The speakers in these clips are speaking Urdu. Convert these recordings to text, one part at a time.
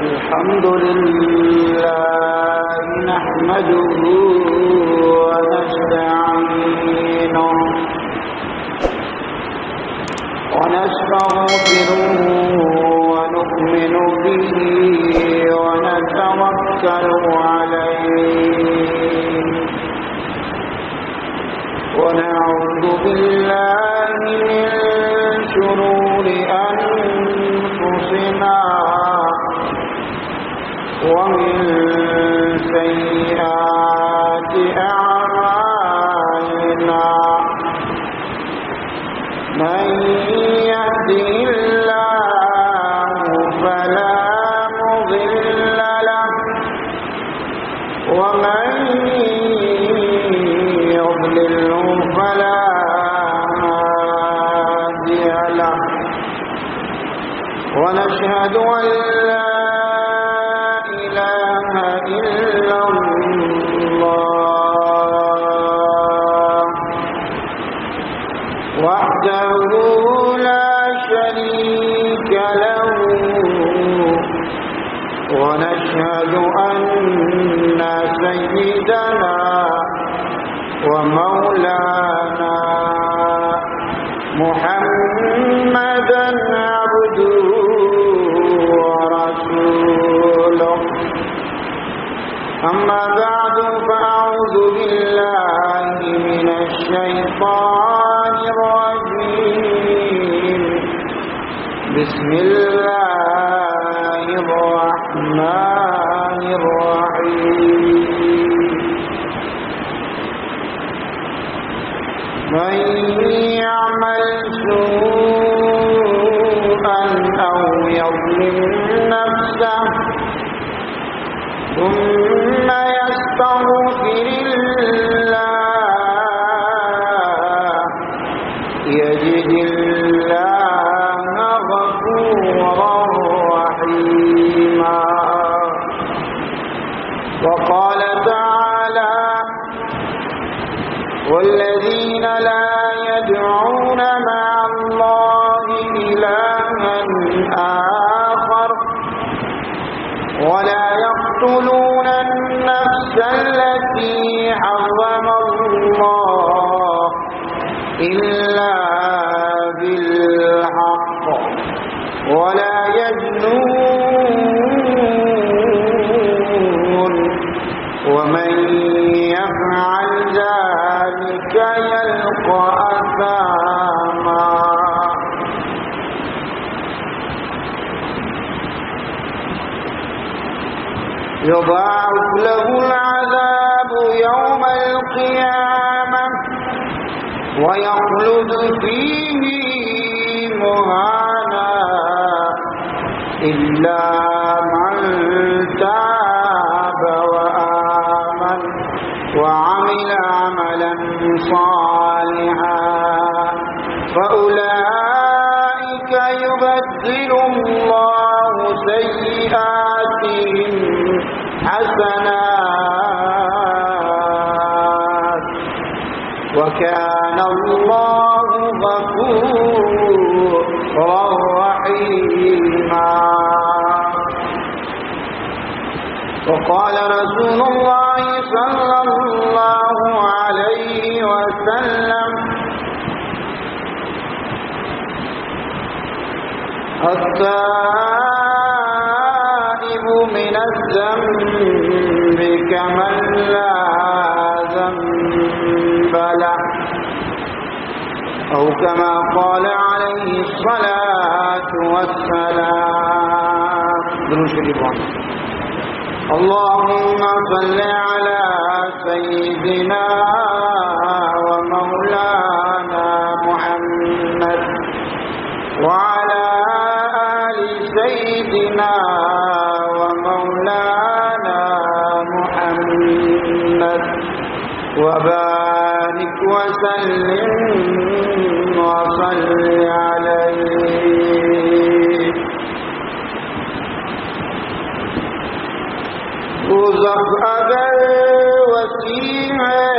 الحمد لله نحمده ونستعينه ونستغفره ونؤمن به ونتوكل عليه ونعوذ بالله من شرور أنفسنا ومن سيئات أعمالنا من يهده الله فلا مضل له ومن يضلله فلا هادي له ونشهد أن لا إله إلا الله وحده لا شريك له ونشهد أن سيدنا ومولانا محمدا عبده ورسوله أما بعد فأعوذ بالله من الشيطان الرجيم بسم الله الرحمن الرحيم من يعمل سوءا أو يظلم نفسه ثم يستغفر الله يجد الله غفورا رحيما وقال تعالى والذين لا يدعون مع الله إلها آخر ولا يقتلون النفس التي حرم الله إلا بالحق ولا يزنون ومن يفعل ذلك يلقى أثاما يضاعف له العذاب يوم القيامة ويخلد فيه مهانا إلا من تاب وآمن وعمل عملا صالحا فأولئك يبدل الله سيئاتهم حسنات وكان الله غفورا رحيما وقال رسول الله صلى الله عليه وسلم التائب من الذنب كمن لا ذنب له أو كما قال عليه الصلاة والسلام اللهم صل على سيدنا ومولانا محمد وعلى آل سيدنا ومولانا محمد وبارك وسلم وصل عليه دوزخ اگر وسیع ہے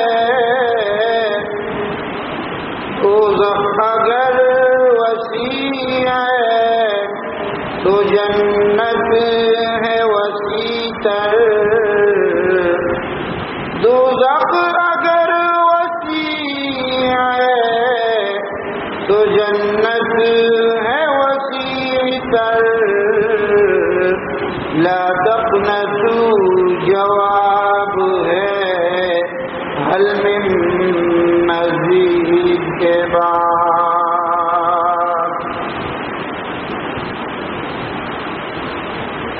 هل من مزید کے بعد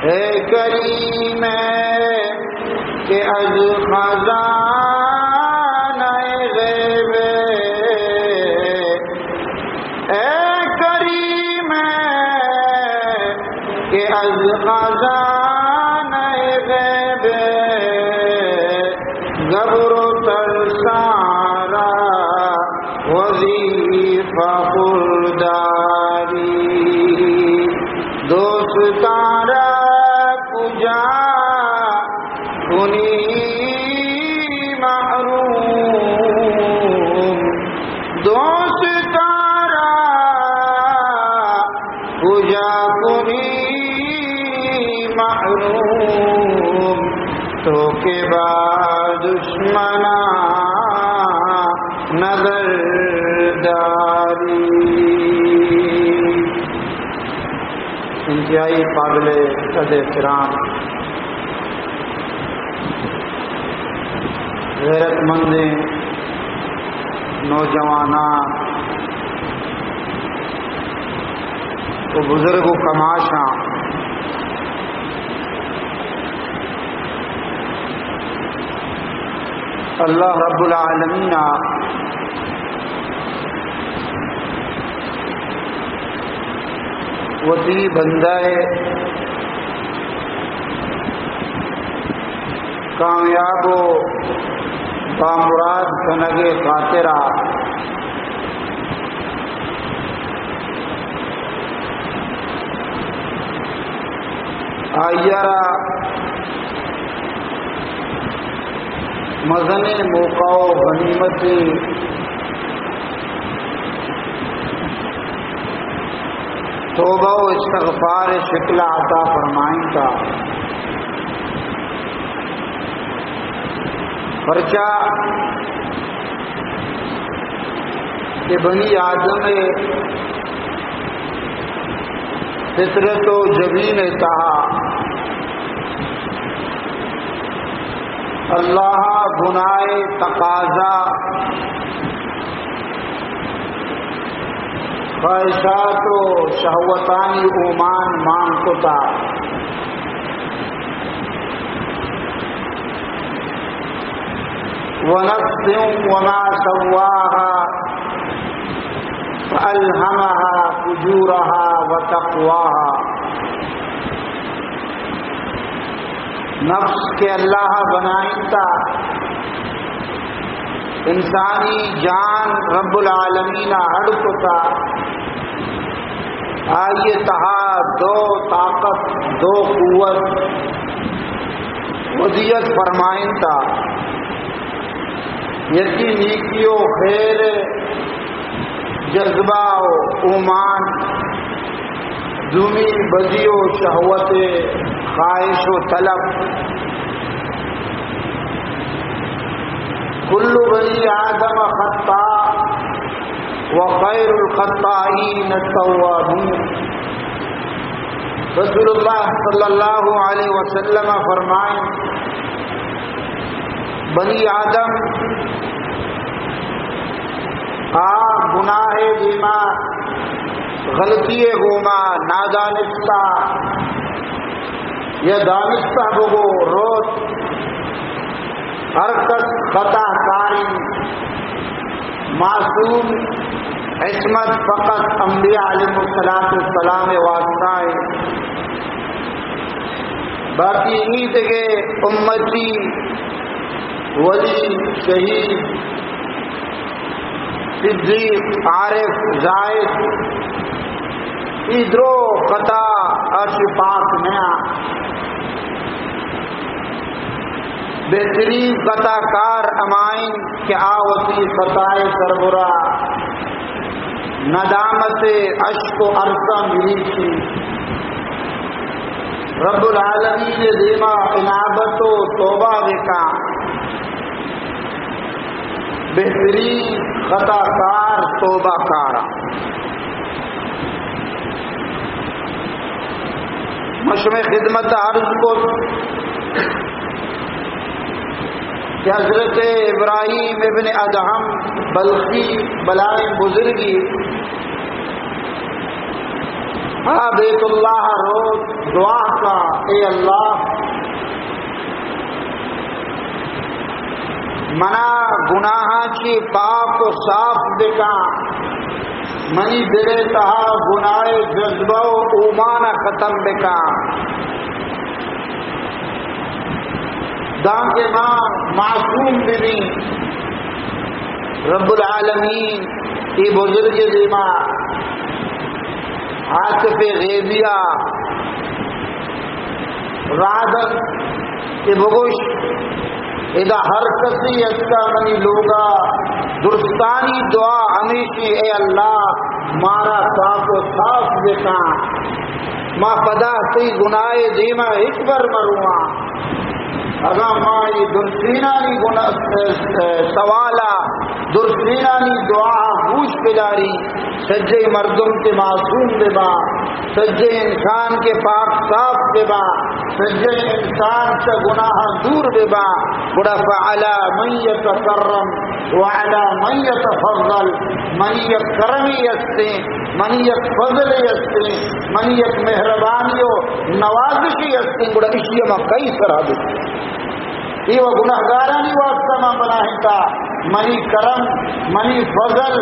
اے کریم کہ از خزانہ غیب اے کریم کہ از خزانہ غیب گبر و ترسارا وظیفہ خرداری دوستارا کجا کنی محروم دوستارا کجا کنی محروم تو کے بعد دشمنا نظر داری انتہائی قابل قدر احترام غیرت مند نوجوانان تو بزرگ و کماشاں اللہ رب العالمین وتی بندہ کامیاب و بامراد کنگ خاطرہ آئیارا مزن موقع و غنیمت توبہ و استغفار شکل عطا فرمائیں کا پرچہ کہ بنی آدم فطرت و جبین تہا اللہ گناہ تقاضا خواہشات و شہوتانی اومان مانگ کو تا ونفس وما سواها فألهمها فجورها وتقواها نفس کے اللہ بنائیں تا انسانی جان رب العالمین ہڑ کو تا آئیے تہا دو طاقت دو قوت ودیت فرمائیں تا یکی نیکیو خیر جذبہ و اومان دومی بدی و شہوت خواہش و طلب کل بنی آدم خطاء وخیر الخطائین التوابون رسول اللہ صلی اللہ علیہ وسلم فرمائیں بنی آدم گناہ دیما غلطی گوما نادانستہ یا دانستہ بگو روت ہر کس خطا کاری معصوم عصمت فقط انبیاء علیہ السلام واسطہ ہے باقی عید کے امتی ولی شہید صدیق عارف زائد ادرو خطا عرش پاک نیا بہترین خطا کار امائن کہ آوتی خطائے سربرا ندامت اشک و عرصہ ملی تھی رب العالمین دیما انابت و توبہ دیکھا بہترین خطا کار توبہ کارا مشم خدمت عرض کو کہ حضرت ابراہیم ابن ادہم بلخی بلائے بزرگی بیت اللہ روز دعا کا، اے اللہ منا گناہاچی پاک و صاف بکا، منی دلے تہا گناہ جذبہ و ایمان ختم بکا، دان کے ماں معصوم بھی رب العالمین کی بزرگ دیما عاطف غیبیہ رادت کے بگوش اذا ہر کسی اچھا منی لوگا درستانی دعا ہمیشی، اے اللہ مارا پاک و صاف دیکھا، ماں پدا سی گناہ دیما ایک بار مروا، اگر ماں یہ درستینانی سوالا درستینانی دعا گوش پداری، سجے مردم کے معصوم ببا، سجے انسان کے پاک صاف ببا، سجے انسان سے گناہ دور ببا، بڑا فعلا من یتکرم وعلا من یتفضل، من یک کرمی استے، من یک فضل استے، من یک مہربانی و نوازشی استے، بڑا اشیاء میں کئی سرا دیتے یہ وہ گناہگارانی واسطہ میں بناہتا، منی کرم، منی فضل،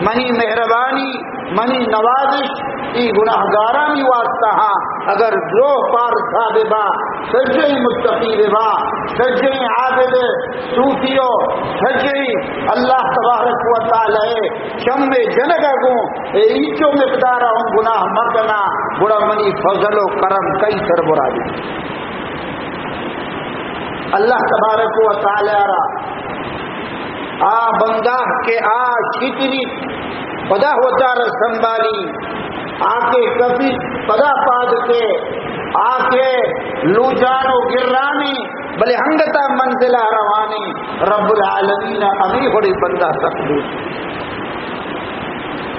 منی مہربانی، منی نوازش ای گناہگارانی واسطہ ہاں، اگر جو پار صاحبہ سجے متقی با، سجے عابد صوفیو، سجے اللہ تبارک و تعالی شم جنگا گوں ایچو مقدارہ ہوں گناہ مردنا، بڑا منی فضل و کرم کئی سر برا دی اللہ تبارک و تعالی را بندہ کے شکری پدا ہوتا ر سنبھالی آ کے کبھی پدا پاد کے آ کے لوجانو گرانی بلے ہنگتا منزلہ روانی، رب العالمین ابھی بڑی بندہ تقدیر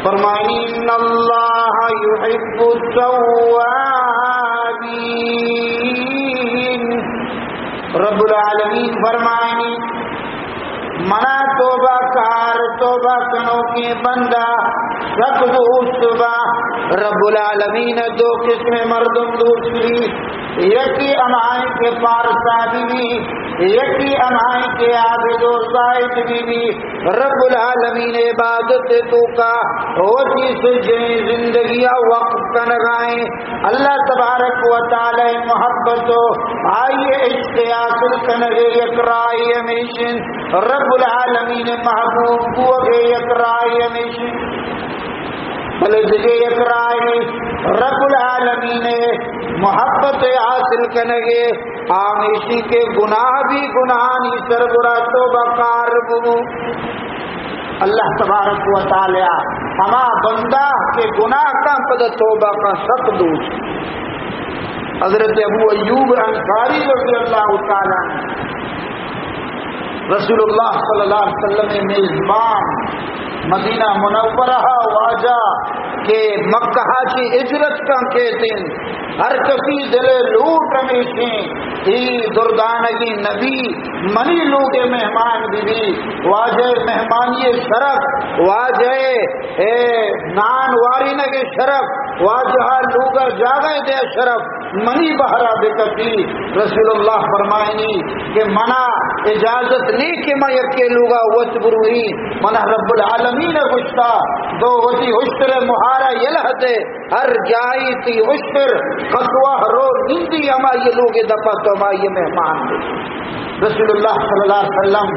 فرمائی ان اللہ یحب التوابین، رب العالمین فرمائیں منا توبہ کار توبہ کنوں کے بندہ سب دوستبا، رب العالمین دو قسم مردم دوسری، یکی امائی کے پارسا بھی، یکی امائی کے عابد و زائد بھی، رب العالمین عبادت تو کا ہوتی سجیں زندگی وقت کا نگائیں، اللہ تبارک و تعالی محبت آئیے اشتیاقل کنگے یکرائی ہمیشن، رب العالمین محبوب کو اگے یکرائی ہمیشن بلے جگہ یکرائی، رب العالمین محبت حاصل کنگے آمیشی کے گناہ بھی گناہانی سربرا توبہ کار بنو، اللہ تبارک و تعالی ہما بندہ کے گناہ کا پد توبہ کا سخت دوش۔ حضرت ابو ایوب انصاری رضی اللہ تعالی رسول اللہ صلی اللہ علیہ وسلم میزبان مدینہ منورہ واجہ کہ مکہ کی اجرت کا کہتے ہیں، ہر کسی دل لوٹ ہمیشیں ای دردانگی نبی منی لوگ مہمان بھی واجہ مہمانی شرف، واجہ نان واری نگے شرف، واجہ لوگ جاگے دے شرف منی بہرا بے کسی، رسول اللہ فرمائنی کہ منا اجازت نہیں کہ میں یکی لوگا وچ بروئی، منا رب العالمین گشتا دو وچی حشتر مہارا یلہتے ہر جائی تی حشتر قطوہ رو نندی ہما یہ لوگ دپا تو ہما یہ مہمان دے۔ رسول اللہ صلی اللہ علیہ وسلم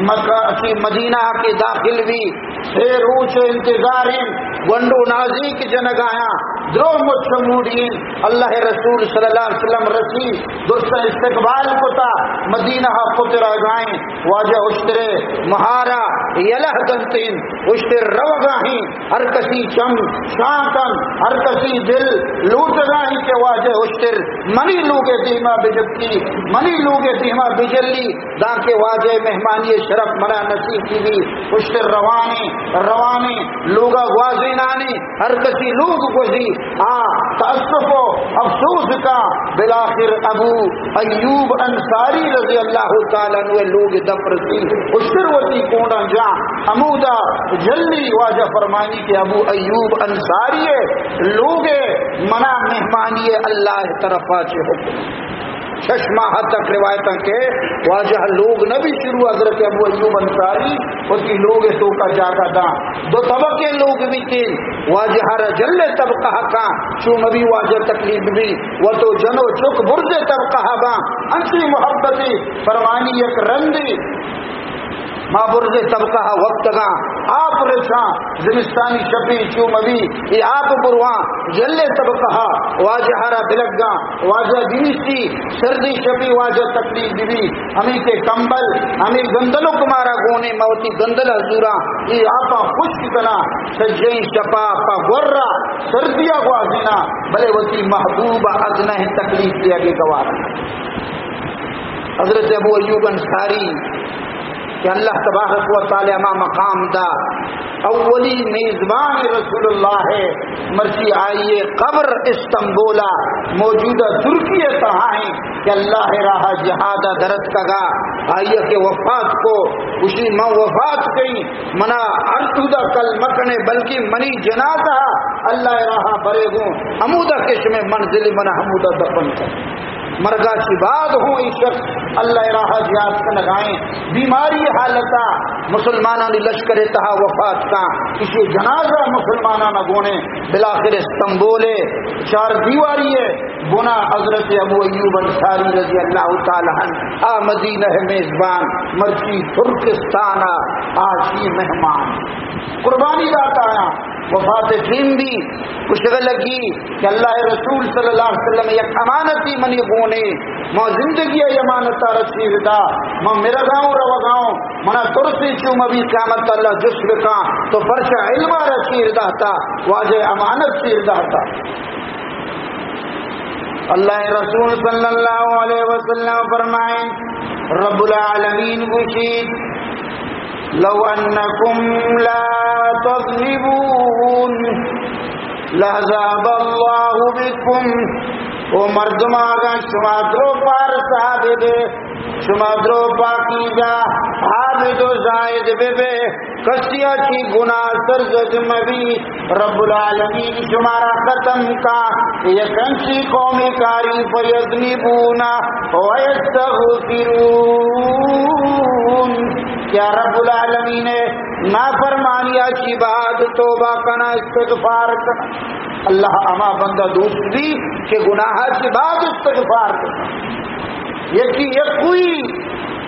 مکہ کی مدینہ کے داخل بھی شیر اوچ انتظارین ونڈو نازی کی جنگایا درو مچموڑین، اللہ رسول صلی اللہ علیہ وسلم رسی دوست استقبال کو تا مدینہ پتر گائیں، واجہ اشترے مہارا یلہ دنتین اشتر روگاہیں ہر کسی چم شاکن ہر کسی دل لوٹ گاہیں کے واجہ اشتر منی لوگے دیما بجبتی منی لوگے دیما بجلی دا کے واجہ مہمانی شرف منا نصیب کی بھی اشتر روانے لوگا واضحانے ہر کسی لوگ گزی تأسف و افسوس کا بلاخر ابو ایوب انصاری رضی اللہ تعالیٰ عنہ لوگ دفرسی اشتر وتی کونڈا جا حمودہ جلی واجہ فرمانی کہ ابو ایوب انصاری لوگ منا مہمانی اللہ طرفا چے حکم ششمہ حد تک روایتاں کے واجہ لوگ نبی شروع حضرت ابو ایوب انصاری اس کی لوگ تو کا جاگا دا دو طبقے لوگ بھی تھے واجہ رجل طبقہ کا چو نبی واجہ تکلیف بھی وہ تو جنو چک برد طبقہ با انسی محبتی فرمانی یک رندی ماں برد طبقہ وقت گا آپ رچا زمستانی شبی چو مبی یہ آپ بروان جلے طبقہ واجہ را بلگا واجہ دیویسی سردی شبی واجہ تکلیف بھی ہمیں کے کمبل ہمیں گندلوں کمارا گونے موتی گندل حضورا یہ آپا خوش کنا سجیں شپا پا گورا سردیاں گوازینا بلے وتی محبوب ادنہ تکلیف دیا گے گوارا حضرت ابو ایوب انصاری کہ اللہ تبارک و تعالی ما مقام دا اولی میزبان رسول اللہ ہے مرسی آئیے قبر استنبولا موجودہ ترکی تہائیں کہ اللہ راہ جہاد درد کگا آئیے کہ وفات کو اسی میں وفات گئی منا ارتودہ کل مکنے بلکہ منی جنازہ اللہ راہ برے گوں حمودہ کش میں منزل منا حمودہ دفن کر مرگا کی بات ہو اس شخص اللہ راہ جہاد کا لگائیں بیماری حالتا مسلمانہ نے لشکر تہا وفات کا کسی جنازہ مسلمانہ نہ گونے بلاخر استنبولے چار دیواری ہے گنا حضرت ابو ایوب انصاری رضی اللہ تعالیٰ عنہ مدینہ میزبان مرچی ترکستان آجی مہمان قربانی داتا آیا وفات دین بھی کشغل لگی کہ اللہ رسول صلی اللہ علیہ وسلم یک امانتی منی گونے ماں زندگی امانتا رسید دا ماں میرا گاؤں رو گاؤں منا ترسی چوم ابھی قیامت اللہ جسر کا تو پرچہ علمہ رسید داتا واجہ امانت سیر داتا اللہ رسول صلی اللہ علیہ وسلم فرمائیں رب العالمین گوشید لو انکم لا تذنبون لذاب اللہ بکم او مردم آگا شما درو پار صاحب دے شما درو پاکی جا عابد و زائد بے بے کسیا کی گناہ سرزد مبی رب العالمین شمارا ختم کا یکنچی قومی کاری فیذنبونا ویستغفرون کیا رب العالمین نافرمانیہ کی بات توبہ کنا استغفار کنا اللہ اما بندہ دوست دی کہ گناہ کی بات استغفار کنا یہ کوئی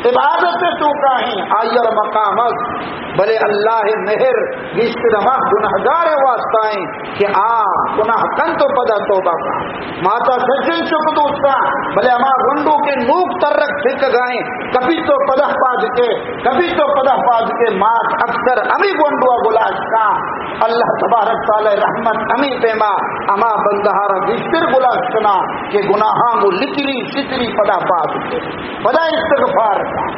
عبادت تو کہیں آئیر مقامت بلے اللہ مہر گشت رمہ گناہگار واسطائیں کہ گناہ کن تو پدا توبہ کا ماتا سجن چک دوستا بلے اما گنڈو کے نوک تر رکھ سکھ گائیں کبھی تو پدہ پاج کے مات اکثر امی گنڈو گلاش کا اللہ تبارک تعالی رحمت امی پیما اما بندہارا گشتر گلاش کنا کہ گناہاں مو لکلی شتری پدا پاج کے پدا استغفار کا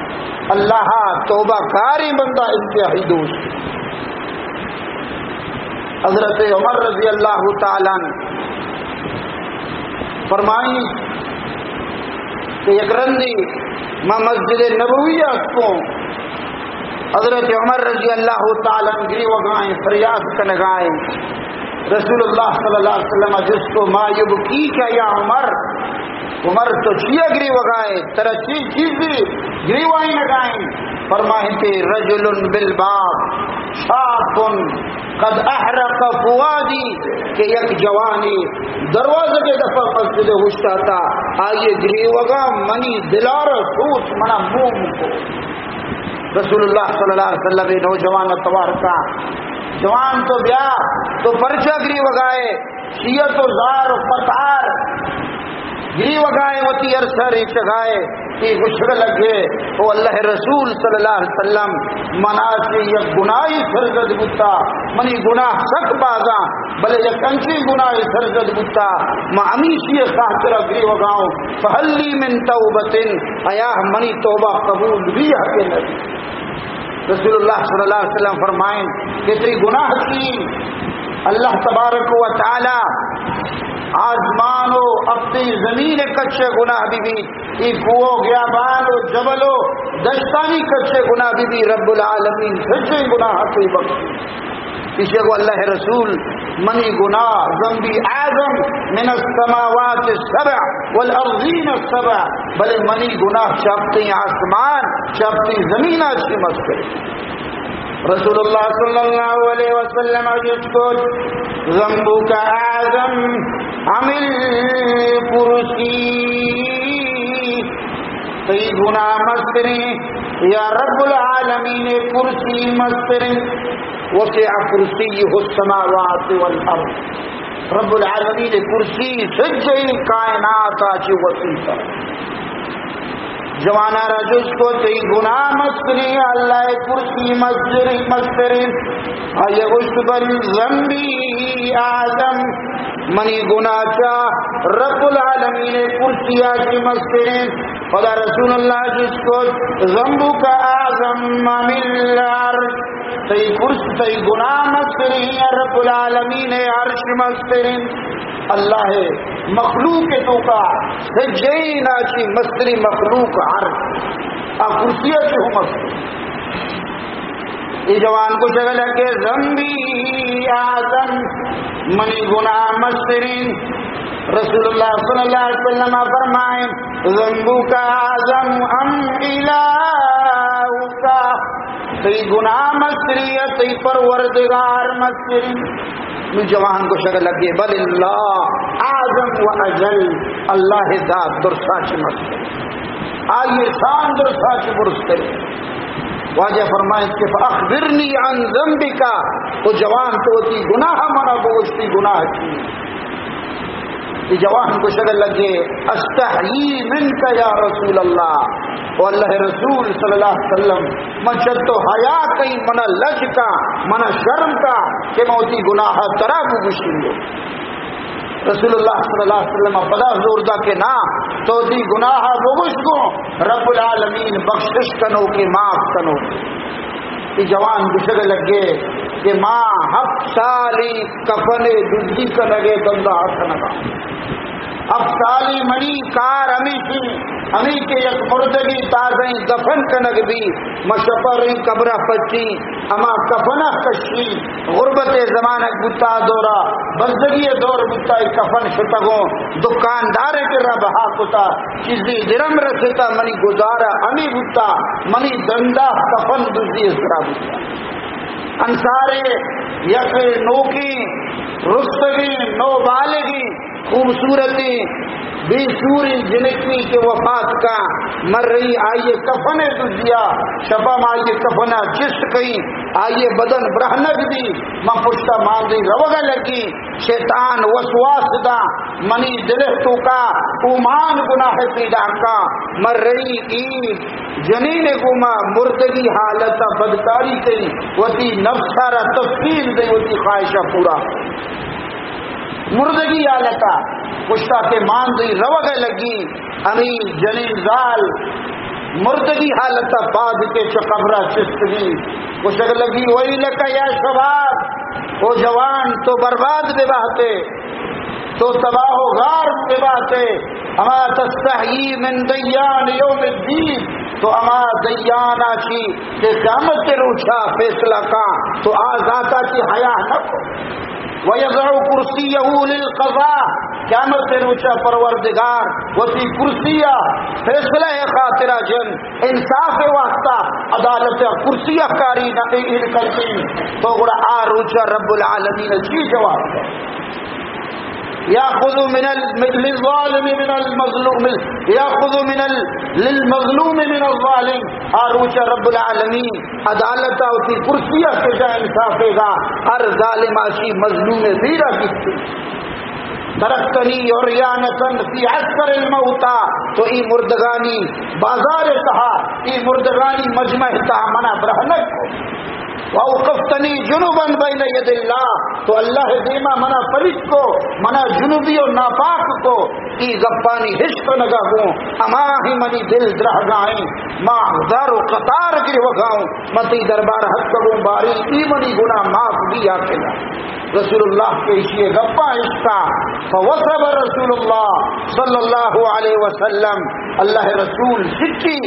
اللہ توبہ کاری بندہ انتہائی دوست حضرت عمر رضی اللہ تعالیٰ فرمائی کہ یک رندی میں مسجد نبویہ کو حضرت عمر رضی اللہ تعالیٰ گری وگائیں فریاد کنگائیں رسول اللہ صلی اللہ علیہ وسلم جس کو ما یبکی کیا یا عمر تو چیا گری وگائے ترا چیزی گری وائی نگائیں فرمائیں کہ رجل بالباب شاب قد احرق فوادی کہ یک جوانی دروازے کے دفعہ مسجد ہوشتا تھا آئیے گری وگا منی دلار سوچ منا موم کو رسول اللہ صلی اللہ علیہ وسلم نوجوان اتوار کا جوان تو بیا تو پرچہ گری وگائے شیعت و زار و فتار گری وگائے وتی عرصہ ریچ گائے کہ گشر لگے او اللہ رسول صلی اللہ علیہ وسلم منا سے یک گناہی سرزد بتا منی گناہ سک بازا بلے یک انچی گناہی سرزد بتا ما امیشی خاطرہ گری وگاؤں فحلی من توبتن ایاہ منی توبہ قبول بھی حقی نبی. رسول اللہ صلی اللہ علیہ وسلم فرمائیں کہ تری گناہ کی اللہ تبارک و تعالی آسمان و اپنی زمین کچے گناہ بھی کو گیا بان و جبل و دشتانی کچے گناہ بھی رب العالمین سچے گناہ کوئی بخش اسے کو اللہ رسول منی گناہ ذنبی اعظم من السماوات السبع والارضین السبع بلے منی گناہ چاپتی آسمان چاپتی زمین اچھی مسکر. رسول اللہ صلی اللہ علیہ وسلم جس کو ذنبک اعظم عمل کرسی تی گناہ مستریں یا رب العالمین کرسی مستریں وسع کرسیہ السماوات والارض رب العالمین کرسی سجئی کائنات آچی وسیع جوانا رجس کو تی گناہ مستری اللہ کرسی مستری آیا اشتبر ذنبی آدم منی گناہ چا رب العالمین کرسی آچی مستری خدا رسول اللہ جس کو ذنبو کا آزم من العرش تی کرسی تی گناہ مستری رب العالمین عرش مستری اللہ مخلوق تو کا سجئی ناچی مستری مخلوق عرش کرسیہ سے ہوں مستری. یہ جوان کو شغل ہے کہ ذنبی آدم منی گناہ مسترین. رسول اللہ صلی اللہ علیہ وسلم فرمائیں ذنبو کا آدم ام الہوکا تی گناہ مستری تی پروردگار مستری. جوان کو شکل لگے بل اللہ اعظم و اجل اللہ ذات درسا چمت آئیے شان درسا چمرس کرے. واجہ فرمائیں کہ فاخبرنی عن ذنبک تو جوان تو تی گناہ منا بوشتی گناہ کی جوان کو شکل لگے استحیی منک یا رسول اللہ و اللہ رسول صلی اللہ علیہ وسلم من شد تو حیا کئی منا لج کا منا شرم کا کہ موتی گناہ ترا بگشتیں گے. رسول اللہ صلی اللہ علیہ وسلم بدا زوردہ کے نا تو دی گناہ بگش کو رب العالمین بخشش کنو کے معاف کنو. یہ جوان گشگ لگے کہ ماں ہفت سالی کفنے دزدی کا لگے بندہ ہاتھ نگا اب سالی منی کار ہمیں کے یک مردگی تازیں دفن کنگ بھی مشپر قبرہ پچی اما کفنہ کشی غربت زمانہ بتا دورا بزدگی دور بتا کفن شتگوں دکاندار کے رب ہاکتا چیزی درم رکھتا منی گزارا ہمیں بتا منی دندہ کفن دزدی اسرا بتا. انصارے یک نوکی رستگی نو بالغی خوبصورتی بے سوری جنکی کے وفات کا مر رہی آئیے کفن دیا شبم آئیے کفنا چست کئی آئیے بدن برہنگ دی ماں پشتا ماندی روگا لگی شیطان وسواس دا منی دلختوں کا اومان گناہ پیدا کا مر رہی عید جنین گما مردگی حالت بدکاری کئی وتی نفس سارا تفصیل دے وتی خواہشہ پورا مردگی حالتا کشتا کے ماندی روگے لگی امین جنین زال مردگی حالتا بعد کے چقبرہ چستگی کشتا لگی وہی لکا یا شباب وہ جوان تو برباد بے باتے تو تباہ و غار بے باتے اما تستحیی من دیان یوم الدین تو اما دیان آچی کہ قیامت روچا فیصلہ کا تو آزاتا کی حیاء نہ کو وَيَضَعُ كُرْسِيَّهُ لِلْقَضَاءِ قیامت روچا پروردگار وسی کرسیہ فیصلہ خاطرہ جن انصاف واسطہ عدالت کرسیہ کاری نہ کرتی تو گڑا آ روچا رب العالمین جی جواب یاخذ من للظالم من المظلوم یاخذ من للمظلوم من الظالم آروچا رب العالمین عدالت ہوتی کرسیہ کے جا انصاف گا ہر ظالم آشی مظلوم بھی رکھتی ترکتنی عریانۃ فی عسکر الموتى، تو ای مردگانی بازار تہا، ای مردگانی مجمع تہا منا برہنک کو، وَأَوْقَفْتَنِي جُنُبًا بَيْنَ يَدِ اللَّهِ، تو اللہ دیما منا پلت کو، منا جنوبی و ناپاک کو ای گپانی حشق نگاہوں، اما ہی منی دل درہ گائیں، ما ہزار و قطار گرہ وگاؤں، متی دربار حد کبوں باری ای منی گناہ معاف دیا کلا۔ رسول اللہ کے اشیے گپا عشقہ، فوصب رسول اللہ صلی اللہ علیہ وسلم، اللہ رسول سچی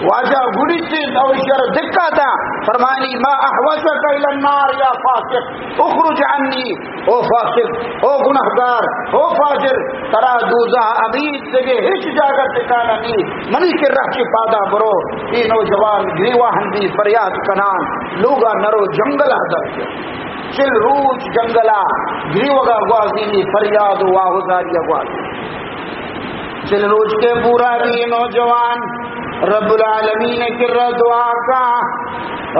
واجہ گڑی سے اوشر دکھا تھا، فرمانی ما احوجک الی النار یا فاسق اخرج عنی، او فاسق، او گنہگار، او فاجر، ترا دوزہ ابید دگے ہچ جاگر ٹکانا نہیں، منی کے رہ کے پادا برو۔ ای نوجوان گریوہ ہندی فریاد کنان، لوگا نرو جنگل حضر کے چل روچ جنگلا گریوگا گوازی فریاد و آہزاری گوازی، چل روچ کے پورا بھی نوجوان رب العالمین کی دعا کا،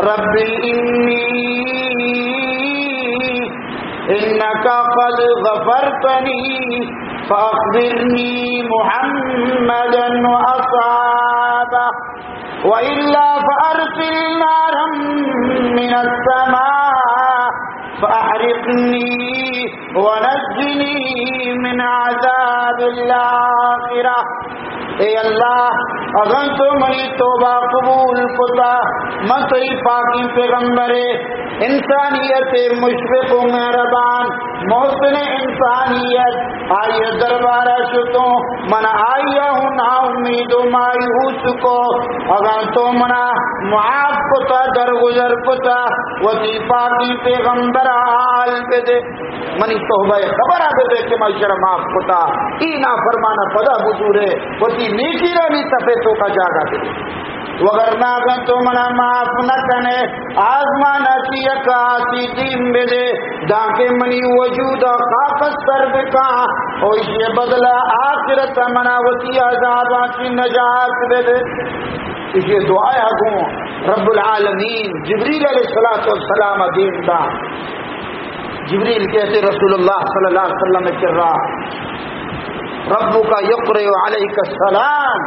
ربی انی انکا قد غفرتنی فاخبرنی محمدا واصحابہ وإلا فأرسل نارا من السماء فأحرقنی ونجنی من عذاب الآخرہ۔ اے اللہ اگر تو منی توبہ قبول کتا، مطعی پاکی پیغمبر انسانیت مشفق و مہربان محسن انسانیت آئیے دربارہ شتو، من آئیہ ہوں نا امید و مایوس کو، اگر تو منا معاف کتا درگزر کتا وطی پاکی پیغمبر آل پہ دے، منی توبہ خبر آگے دے کہ معاشرہ معاف کتا، ای نا فرمانا پدا بزورے وطی نیکی رانی تفے تو کا جاگا دے، وگرنہ اگر تو منا معاف نہ کنے آزمانا کی اکاسی دین بے دے، داکے منی وجود خاقت سر بکا، اور اسے بدلا آخرت منا وطی عذابا کی نجات بے دے۔ اسے دعایا گوں رب العالمین جبریل علیہ السلام دین دا، جبریل کہتے رسول اللہ صلی اللہ علیہ وسلم کر رہا، ربک یقرئ علیک السلام،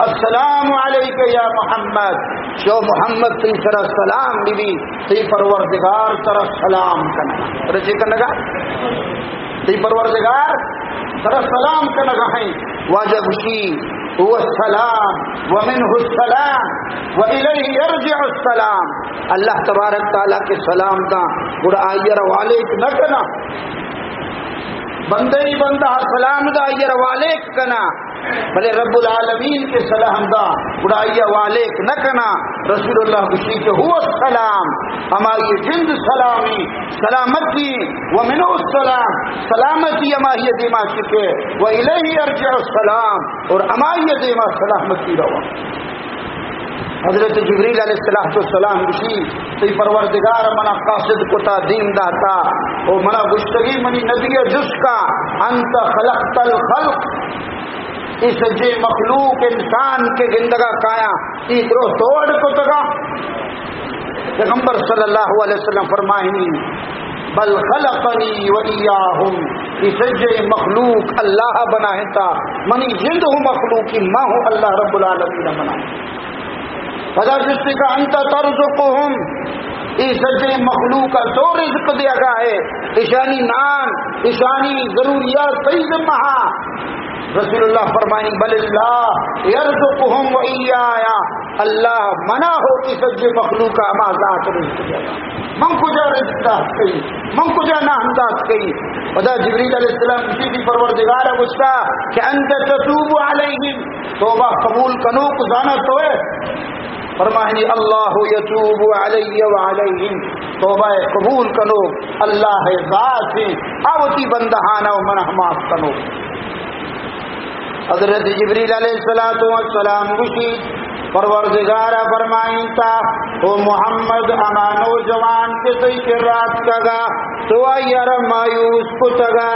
السلام علیک یا محمد، شو محمد تی سر سلام بھی تی پروردگار سر سلام کنا رجے کنگا، تی پروردگار سر سلام کنگا ہیں، واجہ گشی هو السلام ومنه السلام وإلیہ یرجع السلام، اللہ تبارک تعالیٰ کے سلام دا گڑا آئیر والیک نہ کنا، بندے ہی بندہ سلام دا آئیر والیک کنا، بلے رب العالمین کے سلام دا گڑائیہ والیک نہ کنا، رسول اللہ کشی کے هو السلام، ہماری جند سلامی سلامتی ومنه السلام، سلامتی ہماری دیما چکے وإلیہ یرجع السلام، اور ہماری دیما سلامتی رہا۔ حضرت جبریل علیہ السلام کشی تی پروردگار منا قاصد کتا دین داتا، اور منا گشتگی منی نبی جس کا انت خلقت الخلق، اس جے مخلوق انسان کے گندگا کایا ایک روح توڑ کو تگا، پیغمبر صلی اللہ علیہ وسلم فرمائنی بل خلقنی و ایاہم، اس جے مخلوق اللہ بنائے تا، منی جند ہوں مخلوقی ماں ہوں اللہ رب العالمین بنائے، فضا جس کا انت ترزقہم، اس جے مخلوق کا تو رزق دیا گا ہے، اشانی نان اشانی ضروریات صحیح مہا، رسول اللہ فرمائیں بل اللہ یرزقہم و ایایا، اللہ منع ہو کہ سجے مخلوق کا ما ذات رزق دیا گا، من کجا رزق دات کئی، من کجا نہ انداز کئی، خدا جبریل علیہ السلام کسی بھی پروردگار ہے اس کا کہ انت تتوب علیہم، توبہ قبول کنوک زانت ہوئے، فرمائنی اللہ یتوب علی وعلیہم، توبہ قبول کنوک اللہ ذات ہے، آوتی بندہانا و منہ معاف کنوک۔ حضرت جبریل علیہ السلام گوشی پروردگار فرمائیں تا او محمد اما نوجوان کے تی کے رات کگا تو ایر مایوس کو تگا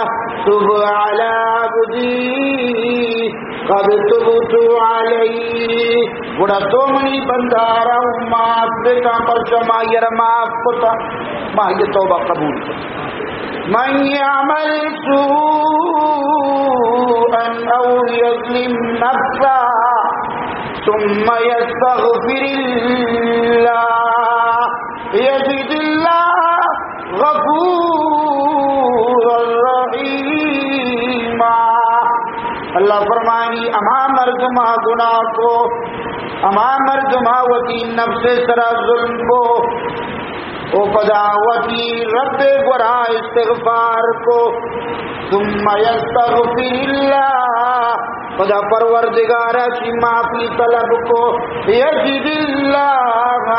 صبح علی عبدی قد تبت علی گڑا تو منی بندارا معاف دیتا پرچما یر معاف کتا ماں یہ توبہ قبول کتا من يعمل سوءا او يظلم نفسا ثم يستغفر الله يجد الله غفورا رحيما. اللہ فرمائیں اما مردما گناہ کو اما مردما وتی نفس سرا ظلم کو او پداوتی رب گرا استغفار کو ثم یستغفر اللہ خدا پروردگارہ کی معافی طلب کو یجد اللہ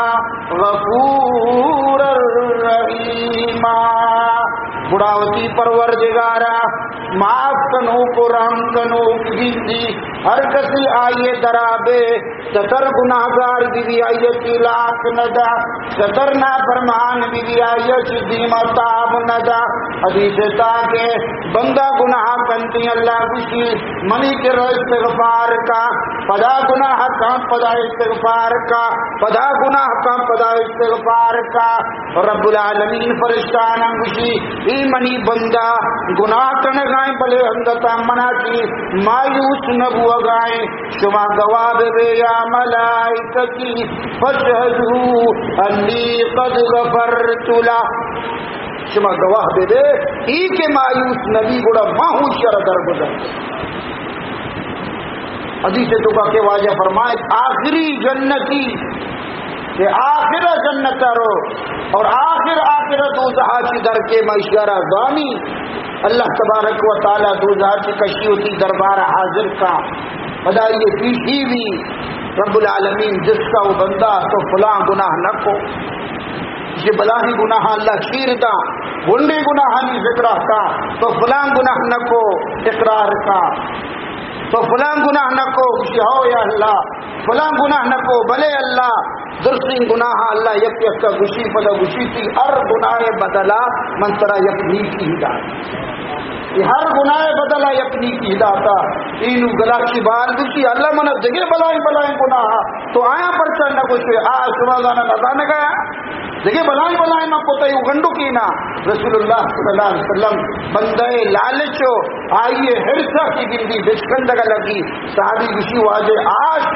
غفور الرحیم بڑاوتی پروردگارہ معاف کنو کو رحم کنو دی ہر کسی آئیے درابے ستر گناہگار بھی آئیے تلاق ندا ستر نافرمان بھی آئیے چیزی مطاب ندا حدیث تاکہ بندہ گناہ کنتی اللہ کسی منی کے استغفار کا پدا گناہ کام پدا استغفار کا پدا گناہ کام پدا استغفار کا رب العالمین فرشتان کسی ای منی بندہ گناہ کنگائیں بلے ہندتا منا کی مایوس نبو گائیں شما گواب بے یا ملائکتی فشہدو انی قد غفرت لا شما گواہ دے دے ای کے مایوس نبی گوڑا ماہو شر در گزر حدیث تو کا کہ واجہ فرمائے آخری جنتی کہ آخر جنت رو اور آخر دوزہا کی در کے معشرہ غامی اللہ تبارک و تعالی دوزہا کی کشی ہوتی دربار حاضر کا بدائیے پیشی بھی رب العالمین جس کا وہ بندہ تو فلاں گناہ نہ کو یہ بلاہی گناہ اللہ شیر دا گنڈے گناہ نہیں ذکر کا تو فلاں گناہ نہ کو اقرار کا تو فلاں گناہ نہ کو خوشی ہو یا اللہ فلاں گناہ نہ کو بلے اللہ درستی گناہ اللہ یک یک کا گشی پدا گشی تھی ہر گناہ بدلا منترا یکنی کی ہدایت یہ ہر گناہ بدلا یکنی کی ہدایت اینو گلا کی بال گشی اللہ من جگہ بلائیں گناہ تو آیا پر چڑھنا کچھ شما گانا نظانے گیا جگہ بلائیں نہ پوتا یہ گنڈو کی نا رسول اللہ صلی اللہ علیہ وسلم بندے لالچو آئیے ہرسا کی گندی بچکندگا لگی صحابی گشی واجہ آش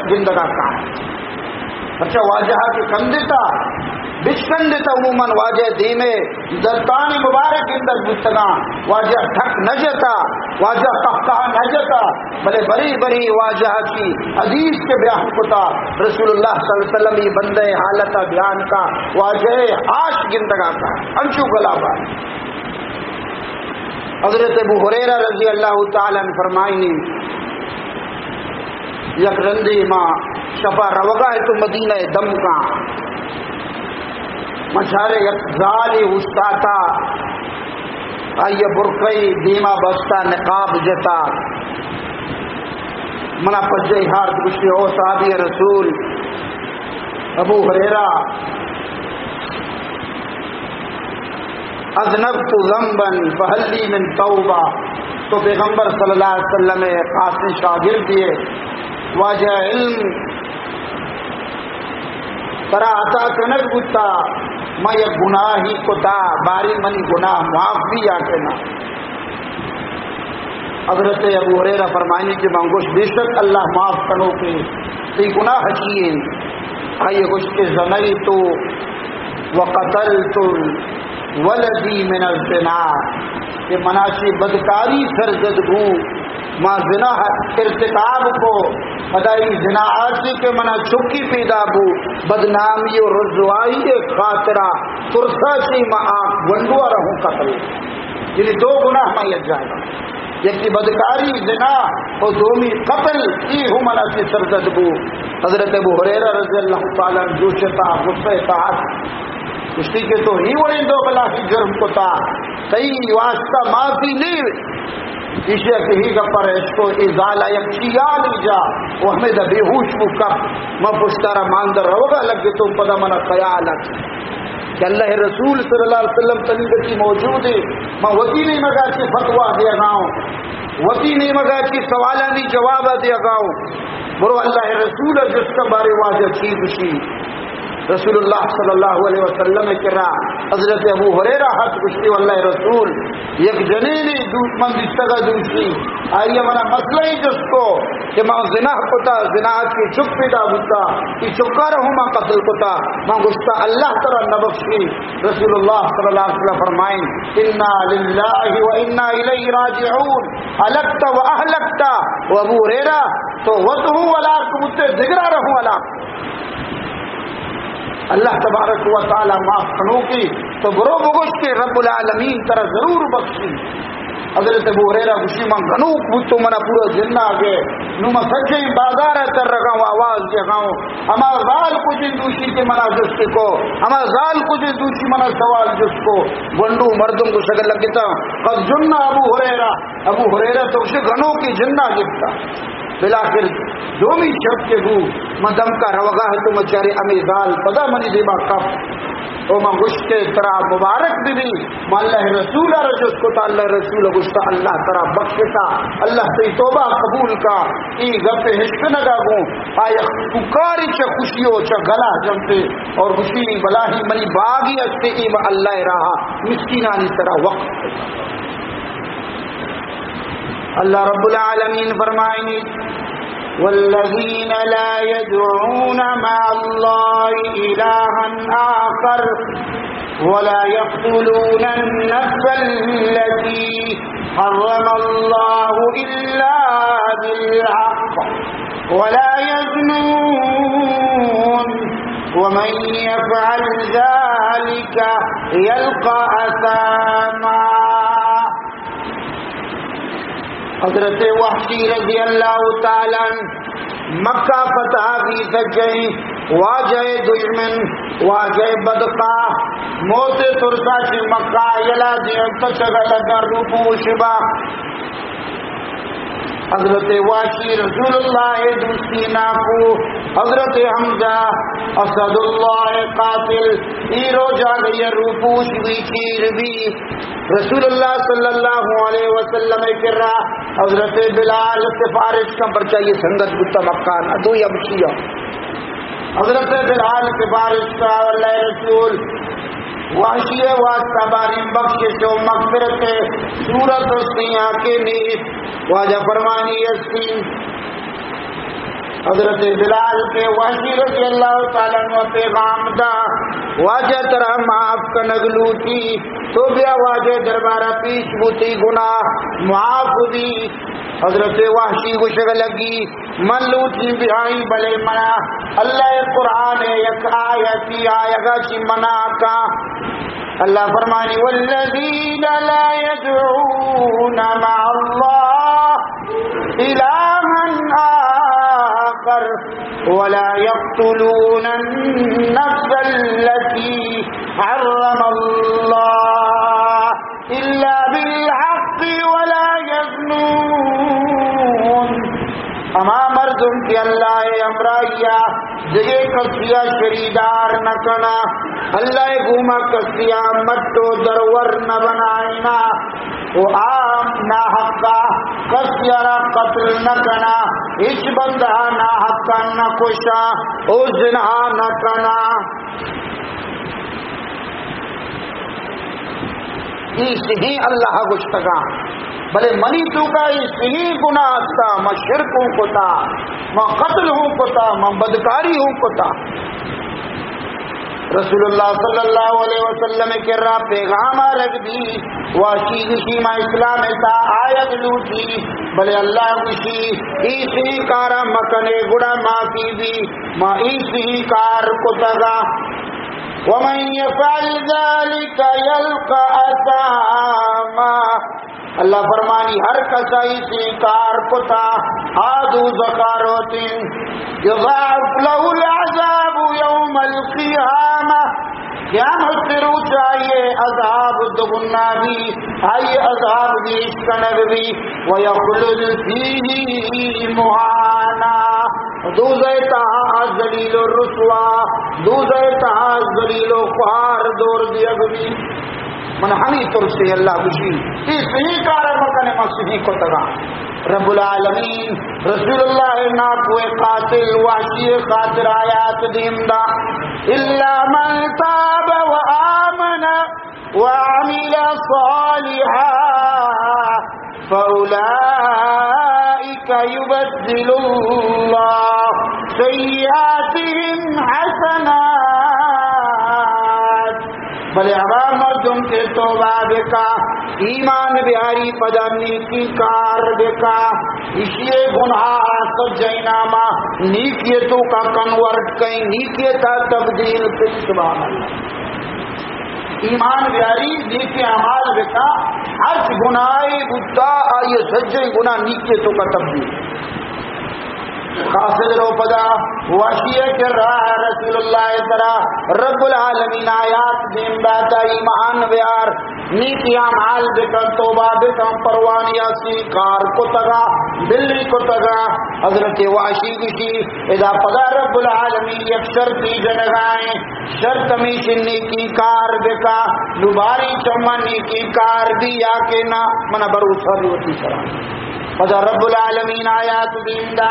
گندگا کا اچھا واجہ کی کندتا بچکندتا عموماً واجہ دیمے دلتان مبارک اندر بستنا واجہ تھک نجتا واجہ قہقہ نجتا بلے بری بری واجہ کی حدیث کے بیان کتا رسول اللہ صلی اللہ علیہ وسلم یہ بندے حالت بیان کا واجہ آش گندگا کا انشو گلابا حضرت ابو ہریرہ رضی اللہ تعالیٰ نے فرمائنی یک رندی ماں شفا روگا ہے تو مدینہ دم کا مچھارے یک زالی استاتا آئیے برقی دیما بستا نقاب جتا منا پجے ہار کشی ہو صحابی رسول ابو ہریرہ اذنبت ذنبا فهل لي من توبہ تو پیغمبر صلی اللہ علیہ وسلم خاص شاگرد دیے واجہ علم ترا عطا کنک بتا میں یہ گناہی کتا باری منی گناہ معاف بھی آتے نا حضرت ابو ہریرہ فرمائنی کہ مانگوش بے شک اللہ معاف کنو کے تی گناہ کیے آئیے گوش کے زنئی تو وقتلت ولدی من الزنا کہ مناشی بدکاری سرزد بو ماں زنا ارتکاب کو ادائی زنا آجی کے منا چھکی پیدا بو بدنامی و رضوائی خاطرہ ترسا چی ماں آنکھ ونڈوا رہوں قتل یعنی دو گناہ میں یک جائے گا یکی بدکاری زنا و دومی قتل ای ہو منا چی سرزد بو حضرت ابو ہریرہ رضی اللہ تعالیٰ جوشتا غصہ تاعت کشتی کے تو ہی وڑی دو بلا کی جرم کو تا صحیح واسطہ معافی نہیں اسے کہ ہی کا پر اس کو ازالہ یک چیال جا وہ ہمیں دا بے ہوش مکا میں پشتارا ماندر روگا لگے تو پدا منا خیالت کہ اللہ رسول صلی اللہ علیہ وسلم تلیبتی موجود ہے میں وزیر مگا سے فتوہ دیا گاؤں وتی نہیں مگا کی سوالاں دی جواب دے گاؤ برو اللہ رسول جس کا بارے واضح چیز شی رسول اللہ صلی اللہ علیہ وسلم کرا حضرت ابو ہریرہ حد کشتی واللہ رسول یک جنینی دوست من دستگا دوسری آئیے منا مسئلہ ہی جس کو کہ ماں زنا کتا زناعت کی چک پیدا ہوتا کی چکا رہوں ماں قتل کتا ماں گشتا اللہ تعالی نبخشی رسول اللہ صلی اللہ علیہ وسلم فرمائیں انا للہ و انا الیہ راجعون الکتا و اہلکتا و ابو ہریرہ تو وطہو ولاک مجھتے ذکرہ رہوں ولاک اللہ تبارک و تعالی معاف کنو کی تو برو بگوش کے رب العالمین ترہ ضرور بخشی حضرت ابو ہریرہ گوشی من گنو تو منا پورا جنہ آگے نو میں سچے بازار تر رکھاؤں آواز جگاؤں ہما زال کچھ دوشی کے منا جس کو ہما زال کچھ دوشی منا سوال جس کو گنڈو مردم کو شکل لگتا قد جنہ ابو ہریرہ تو اسے گنو کی جنہ گفتا بلاخر جو بھی شب کے ہو مدم کا روگا ہے تو مچارے امیزال پدا منی دیبا کف تو میں گشت ترا مبارک بھی میں اللہ رسول رجس کو تا اللہ رسول گشتا اللہ ترا بخشتا اللہ تی توبہ قبول کا ای گپ حشق نگا گوں آیا پکاری چا خوشیو چا گلا جمتے اور خوشی بلاہی منی باغی اچھتے ای با اللہ رہا مسکینانی ترا وقت اللہ رب العالمین فرمائنی والذین لا يدعون مع اللہ الہا آخر ولا يقتلون النفس التي حرم اللہ الا بالحق ولا يزنون ومن يفعل ذلك يلقى أثاما حضرت وحشی رضی اللہ تعالیٰ مکہ فتح کی سجیں واجہ دشمن واجہ بدخواہ موت ترسا چی مکہ یلا دیت تشغل در روپو شبا حضرت واشی رسول اللہ دوسری ناکو حضرت حمزہ اسد اللہ قاتل ایرو جاگئی روپوش بھی چیر بھی رسول اللہ صلی اللہ علیہ وسلم کر رہا حضرت بلال سفارش کا پرچہ یہ سنگت گتا مکان ادو یا بچیا حضرت بلال سفارش کا اللہ رسول وحشی واسطہ باری بخشش و مغفرت صورت سیاں کے نیت واجہ فرمانی یسین حضرت بلال کے وحشی رضی اللہ تعالیٰ عنہ پیغام دا واجہ طرح معاف کا نگلو تھی تو بیا واجہ دربارہ پیش بوتی گناہ معاف دی حضرت وحشی کو شگل لگی من لوٹی بہائی بلے منا اللہ قرآن یک آیتی آئے گا چی منا کا اللہ فرمانی والذین لا يدعون مع اللہ الہا آخر ولا يقتلون النفس التي حرم الله إلا بالحق ولا يزنون اما مردم کی اللہ امرائیہ جگہ کسیا شریدار نکنا اللہ گوما کسیا مٹو درور نہ بنائنا وہ عام نا حقا کسیا را قتل نکنا اس بندہ نا حقا نہ کشا او زنا نکنا اس ہی اللہ گشتگا بلے منی تو کا اس ہی گناہ تھا میں شرک ہوں کو تھا میں قتل ہوں کو تھا میں بدکاری ہوں کو تھا رسول اللہ صلی اللہ علیہ وسلم کے را پیغام رکھ دی واشی گشی ما اسلام تا آیت لوٹی بلے اللہ گشی اسی کارا مکنے گڑا معافی دی ما اسی کار کو تگا ومن يفعل ذلك يلقى أثاما اللہ فرمانی ہر کسائی سے کار کتا آدو زکاروتن یضاعف له العذاب یوم القیامہ قیامت سے رو چاہیے عذاب دگنا بھی آئیے عذاب بھی اشکنگ بھی ویخلد فیہ مہانا دوزہ تہا ذلیل الرسوا دوزہ تہا ذلیل و خوار دور دیگ بھی من ہمی طور سے اللہ بشی اس ہی کار مکن مسیحی کو تگا رب العالمین رسول اللہ ناکوے قاتل وحشی قاتل آیات دیمدہ الا من تاب وآمن وعمل صالحا فأولئك يبدل الله سيئاتهم حسنات بلے عوام مردم کے توبہ بکا ایمان بیاری پدانی کی کار بکا اسی گناہ سجینامہ نیکیتوں کا کنورٹ کہیں نیکیتا تبدیل کر سبحان اللہ ایمان بیاری نیکی اعمال بکا ہر گناہ بتا آئیے سجے گناہ نیکیتوں کا تبدیل قاصد رو پدا وحشیہ کر رہا ہے رسول اللہ ترا رب العالمین آیات دین باتا ایمان بیار نیکی اعمال بکن توبہ بکن پروانیہ سی کار کو تگا دلی کو تگا حضرت وحشی کشی اذا پدا رب العالمین یک شرطی جنگائیں شرط میشن نیکی کار بکا دوباری چمن نیکی کار دیا کہ نہ منہ بروسہ روتی سرا فذا رب العالمین آیات دیندہ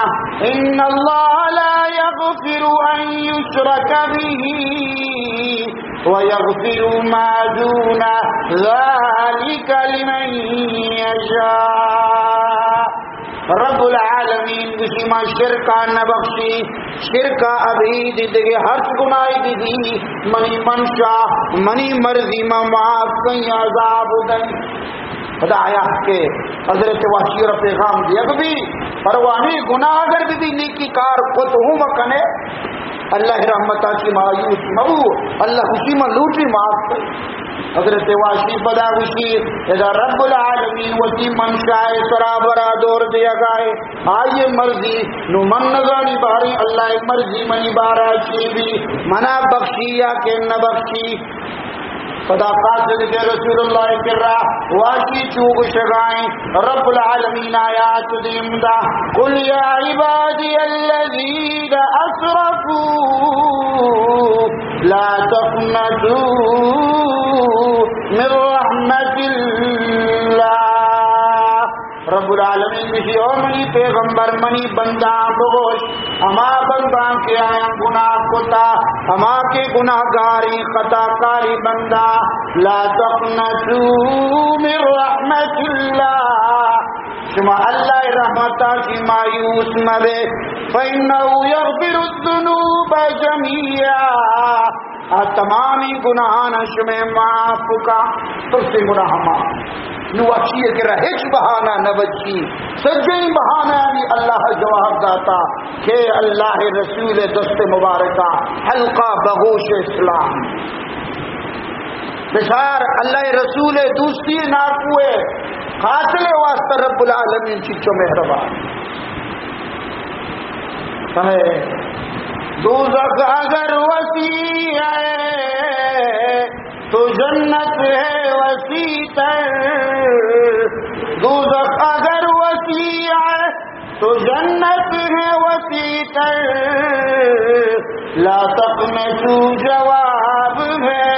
ان اللہ لا یغفر ان یشرک به ویغفر ما دون ذلك لمن یشاء رب العالمین کسی ما شرکا نبخشی شرکا ابھی دیدگے ہر گناہ دیدی منی منشا منی مرضی ما معاف کئی عذاب دن خدا آیات کے حضرت وحشی اور پیغام دیا بھی پروانی گناہ اگر بھی نیکی کار کو تو ہوں مکنے اللہ رحمتہ کی مایوس مبو اللہ خوشی میں لوٹی معاف کر حضرت وحشی پدا خوشی اذا رب العالمین وسی منشائے سرابرہ دور دیا گائے آئیے مرضی نو من نظانی باری اللہ مرضی منی بارا چی بھی منا بخشی یا کہ نہ بخشی خدا قاصد کے رسول اللہ کر رہا واقعی چوب شگائیں رب العالمین آیات دیمدہ قل یا عبادی الذین اسرفوا لا تقنطوا من رحمت اللہ رب العالمین کسی اور منی پیغمبر منی بندہ بگوش ہما بندہ کے آیا گناہ کتا ہما کے گناہ گاری خطا کاری بندہ لا تقنطوا من رحمت اللہ شما اللہ رحمتہ کی مایوس مبے فإنه يغفر الذنوب جميعا تمامی گناہاں شما معاف کا ترسی گناہ معاف نو اچھی کہ رہچ بہانہ نہ بچی سجئی بہانہ بھی اللہ جواب داتا کہ اللہ رسول دست مبارکہ حلقہ بغوش اسلام بشار اللہ رسول دوستی ناکوئے قاتل واسطہ رب العالمین چچو مہربان دوزخ اگر وسیع ہے تو جنت ہے وسیع تر دوزخ اگر وسیع ہے تو جنت ہے وسیع تر لا تقنطوا جواب ہے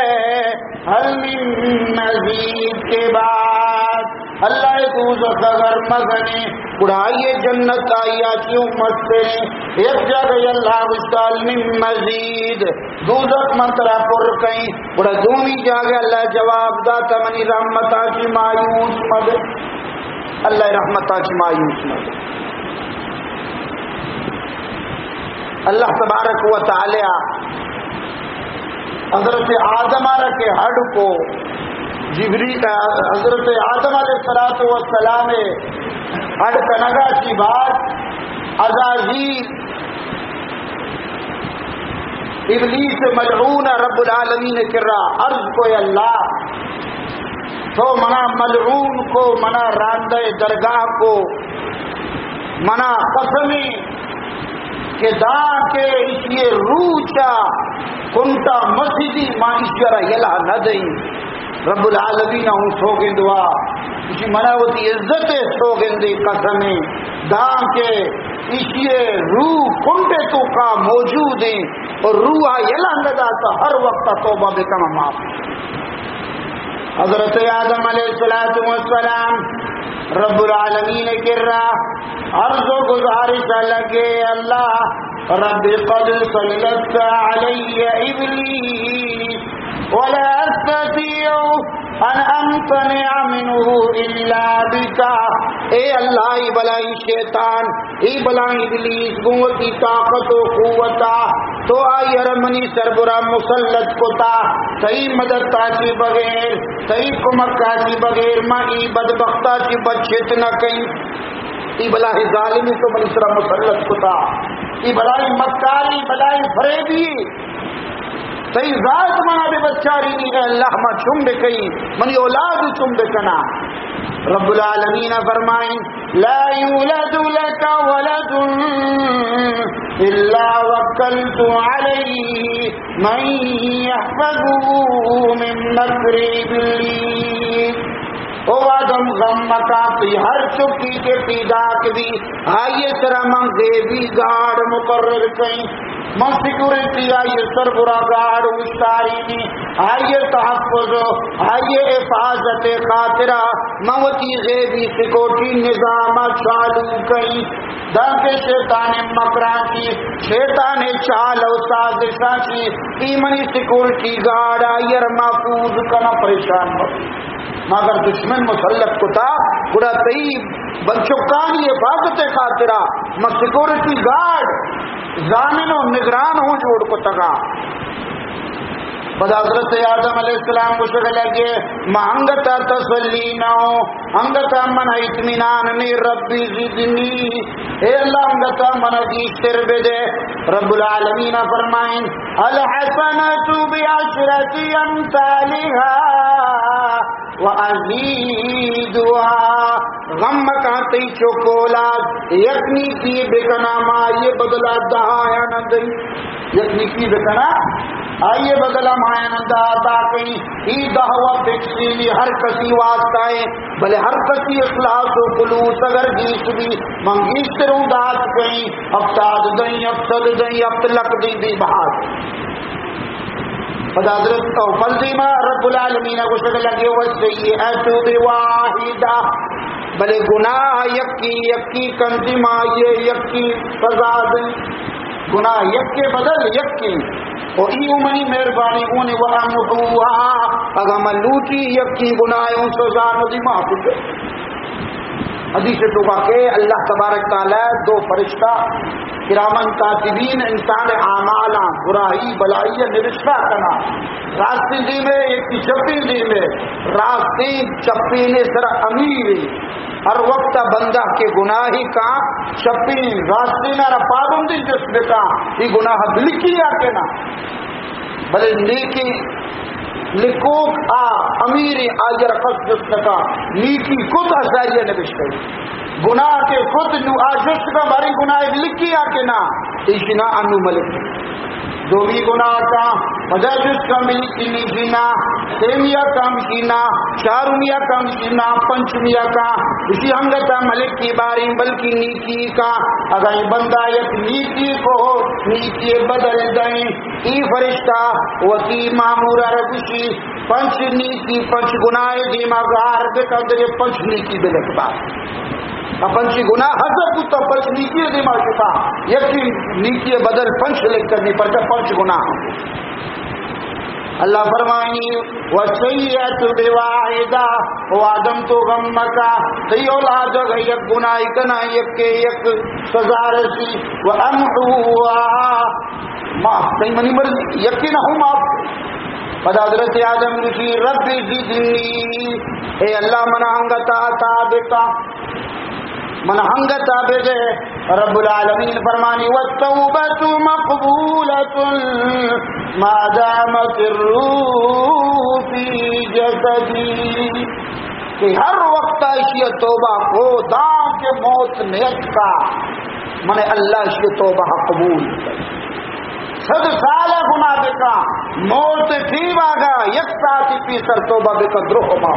حل من مزید کے بعد اللہ دوزخ اگر مغنے اڑائیے جنت آئیا کی امت سے ایک جگہ اللہ وستال من مزید دوزخ منترہ پر کہیں بڑا دومی جگہ اللہ جواب داتا منی رحمتہ کی مایوس مدد اللہ رحمتہ کی مایوس مدد اللہ تبارک و تعالی حضرت آدم کے ہڈ کو حضرت آدم علیہ السلام ہڈ کنگا کی بات عزازیل ابلیس ملعون رب العالمین کر رہا عرض کو اللہ تو منا ملعون کو منا راندہ درگاہ کو منا قسمی کہ دا کے اس یہ روچا کنتا مسجدی ما اشارہ یلا نہ دیں رب العالمین ہوں سوگن دعا اسی مناوتی عزت سوگن دی قسمیں دا کے اس یہ روح کنٹے تو کا موجود ہیں اور روح یلا نہ داتا ہر وقت توبہ بکم معاف حضرت آدم علیہ السلام رب العالمین کر رہا عرض و گزارش لگے اللہ رب قد سلطت علی ابلیس ولا استطيع ان امتنع منه الا بك اے اللہ ای بلائی شیطان ای بلائی ابلیس قوتی طاقت و قوتا تو آئی ارمنی سربرا مسلط کتا صحیح مدد تاچی بغیر صحیح کمک تاچی بغیر ما ای بدبختا چی بچت نہ کئی ای بلائی ظالمی تو منی سرا مسلط کتا ای بلائی مکاری بلائی فریبی صحیح ذات منا بے بچاری نہیں ہے اللہ ما چم بے کئی منی اولاد چم بے کنا رب العالمین فرمائیں لا یولد لک ولد الا وکلت علیہ من یحفظه من مکر ابلیس او آدم غم مکاتی ہر چکی کے پیداک بھی آئیے سرا من دیوی گاڑ مقرر کہیں من سیکورٹی آئیے سربرا گاڑ اشتاری نہیں آئیے تحفظ آئیے حفاظت خاطرہ موتی غیبی سیکورٹی نظام چالو کہیں دانکہ شیطان مکران کی شیطان چال و سازشاں کی ایمنی سیکورٹی گاڑ آئیر محفوظ کنا پریشان ہو مگر دشمن مسلط کو تھا گڑا تئی بنچکانی حفاظت خاطرہ میں سیکورٹی گارڈ ضامن و نگران ہوں جوڑ کو تگا بد حضرت آدم علیہ السلام کو شکل لگے مہنگتا تسلی نہ ہو ہنگتا من اطمینان نہیں ربی زدنی اے اللہ ہنگتا من دیشتر بے دے رب العالمین فرمائیں الحسنۃ بعشرۃ امثالها وَأَزِيدُهَا غم کہتے چوکولات یکنی کی بکنا ما یہ بدلا دہایا نہ دئی یکنی کی بکنا آئیے بدلا مایا نہ دہاتا کہیں ای دہوا بکسی ہر کسی واسطہ ہے بلے ہر کسی اخلاص و خلوص اگر جیس بھی منگیش تروں دات کہیں افتاد دیں افتاد دیں افتلق دیں دی بہات حضرت فلزیمہ رب العالمین کو شکل لگے والسیئۃ بواحدہ بلے گناہ یکی یکی کنزیمہ یہ یکی سزا دیں گناہ یکی بدل یکی اور ایو منی مہربانی اونے وَأَمْحُوہا اگر ملوٹی یکی گناہ ان سزا ندی محفوظ ہے حدیث تو کہ اللہ تبارک تعالی دو فرشتہ کرامن کاتبین انسان اعمالا برائی بلائی نوشتہ کنا راستے دی میں ایک چپی دی میں راستے چپی نے سر امیر ہر وقت بندہ کے گناہی کا چپی راستے نہ پابندی جس میں کا یہ گناہ بلکی آ کے نا بلے نیکی لکوک امیر آجر قصد کا نیکی خود ازائیہ نبشتے گناہ کے خود نو آجست کا باری گناہ لکی آکے نا ایشنا انو ملک دو بھی گناہ کا مجاجس کا ملکی نیشنا سیمیا کا مشینا چارمیا کا مشینا پنچمیا کا اسی ہنگتا ملک کی باری بلکی نیکی کا اگر بندہ یک نیکی کو نیکی بدل دیں ای فرشتہ وکی معمور رکشی پنچ نیکی پنچ گناہ دیما غار بے قدر پنچ نیکی بے لکبا پنچ گناہ حضر کتا پنچ نیکی دیما شفا یکی نیکی بدل پنچ لکھ کرنی پر جب پنچ گناہ اللہ فرمائنی وَسَيَّةُ بِوَاحِدَةٍ او آدم تو غم مکا تی اولاد یک گناہ کنا یک سزا رسی وَأَمْحُوهَا معاف نہیں منی مرضی یقین ہوں معاف پد حضرت آدم رسی رب زدنی اے اللہ منہنگتا تابتا منہنگتا بے دے رب العالمین فرمانی والتوبة مقبولة ما دامت الروح في جسدی کہ ہر وقت ایسی توبہ کو دام کے موت نیت کا من اللہ اس توبہ قبول صد سال گناہ بکا موت تھی واگا یک ساتھی پیسر توبہ بکا دروح ماں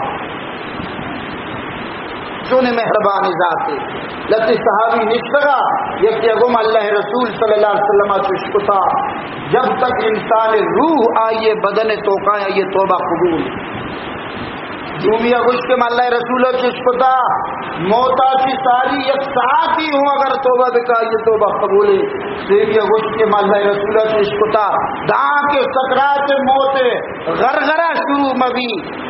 چونے مہربانی ذاتی لتی صحابی نشتگا یکی اگم اللہ رسول صلی اللہ علیہ وسلم چشکتا جب تک انسان روح آئیے بدن توقع آئیے توبہ قبول جومیا گوش کے ماللہ رسول چشکتا موتا چی ساری یک ساعتی ہوں اگر توبہ بکا یہ توبہ قبول سیویا گوش کے ماللہ رسول چشکتا داں کے سکرات موت غرغرہ شروع مبی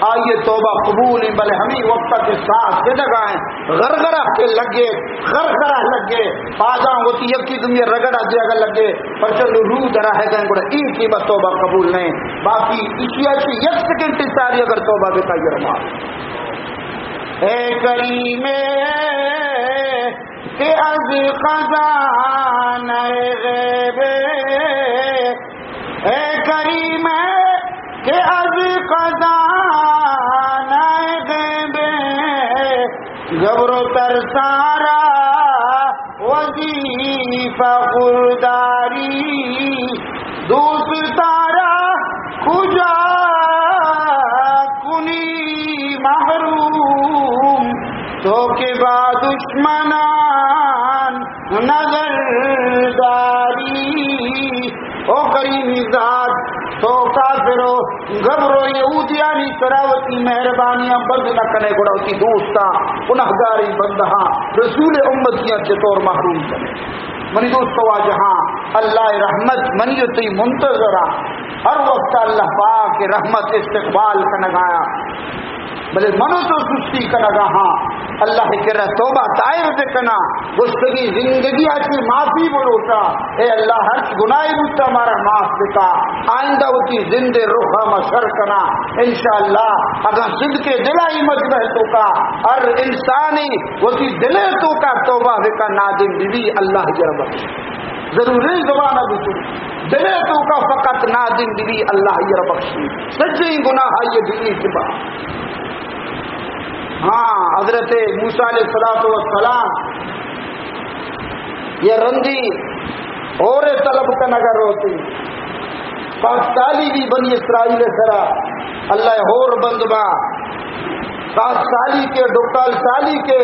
آئیے توبہ قبول بلے ہمیں وقت کے ساتھ سے لگائیں غرغرہ کے لگے غرغرہ لگے پاجاں ہوتی یکی دنیا رگڑا جگہ لگے پر چلو روح درہ ہے گئیں گوڑا این کی بس توبہ قبول نہیں باقی اشیاء کی یک سیکنڈ ساری اگر توبہ بکا یہ رمال اے کریم کہ از خزانہ غیب اے کریم کہ از خزانہ غیب جبر و ترسارا وظیفہ خودداری دوستارا کجا کنی محروم تو کے بعد دشمنان نظرداری او کریمی ذات تو کافرو گھبرو یہودیانی سراوتی مہربانیاں بند نہ کنے گڑاوتی دوستا گناہگاری بندہاں رسول امتیاں چطور محروم کرے منی دوستو آجہاں اللہ رحمت منیتی منتظرہ ہر وقت اللہ پاک رحمت استقبال کا نگایا بلے منو تو سستی کا نگاہاں اللہ کے رہ توبہ طائر دکنا گستگی زندگی آتی معافی بلوٹا اے اللہ ہر گناہی بوتا ہمارا معاف دکا آئندہ ہوتی زندے روحہ مشر کنا انشاءاللہ اگر صدق دلائی مجبہ تو کا ہر انسانی ہوتی دلے تو کا توبہ دکا نادم بھی اللہ جرب ضروری زبانہ بھی تو دلے تو کا فقط نادم بھی اللہ جرب بخشی سچی گناہ یہ دلی کے بعد ہاں حضرت موسیٰ علیہ السلام یہ رندی اور طلب کا نگر ہوتی 5 سالی بھی بنی اسرائیل سرا اللہ اور بندبا 7 سالی کے 2 سالی کے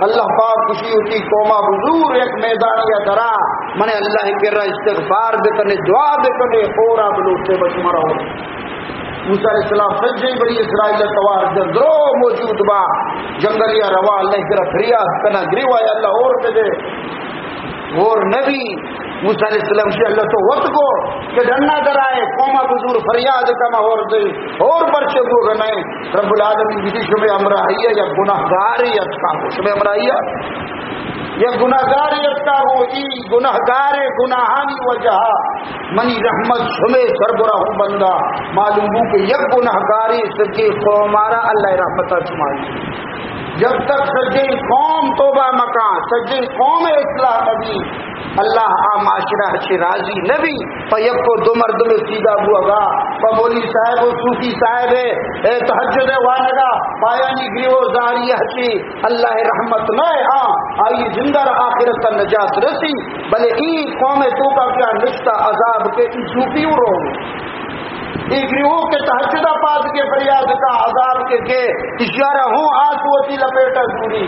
اللہ پاک خوشی ہوتی قوما بزور ایک میدان یا درا منے اللہ کے رہ استغفار بکنے دعا بکنے خورا بلوٹے بچ مرا ہو موسیٰ علیہ السلام سجے بڑی اسرائیل توار درو موجود با جنگلیا روا اللہ کی طرف فریاد کنا گریوا یا اللہ اور دے اور نبی موسیٰ علیہ السلام سے اللہ تو وقت کو کہ ڈننا درائے قوما بزور فریاد کما اور دے اور پرچے کو گنے رب العالمین کی شبہ امراہیہ یا گناہگاریت کا شبہ امراہیہ یا گناہگاریت کا وہ ای گناہگار گناہانی وجہ منی رحمت شمع سربراہ ہوں بندہ معلوم ہوں کہ یک گناہگاری سجے قومارا اللہ رحمتہ شمائی جب تک سجے قوم توبہ مکان سجے قوم اصلاح نبی اللہ معاشرہ اچھی راضی نبی فیب کو دو مرد میں سیدھا ہوا گا فبولی صاحب و صوفی صاحب اے تحجد وانگا پایانی گریو زاری اچھی اللہ رحمت نہ ہاں آئی زندہ آخرت نجات رسی بلے ای قوم تو کا کیا نشتہ عذاب کے ای صوفی رو ایک گریو کے تحجدہ پاس کے فریاد کا عذاب کے اشارہ ہوں آس وسی لپیٹا سوری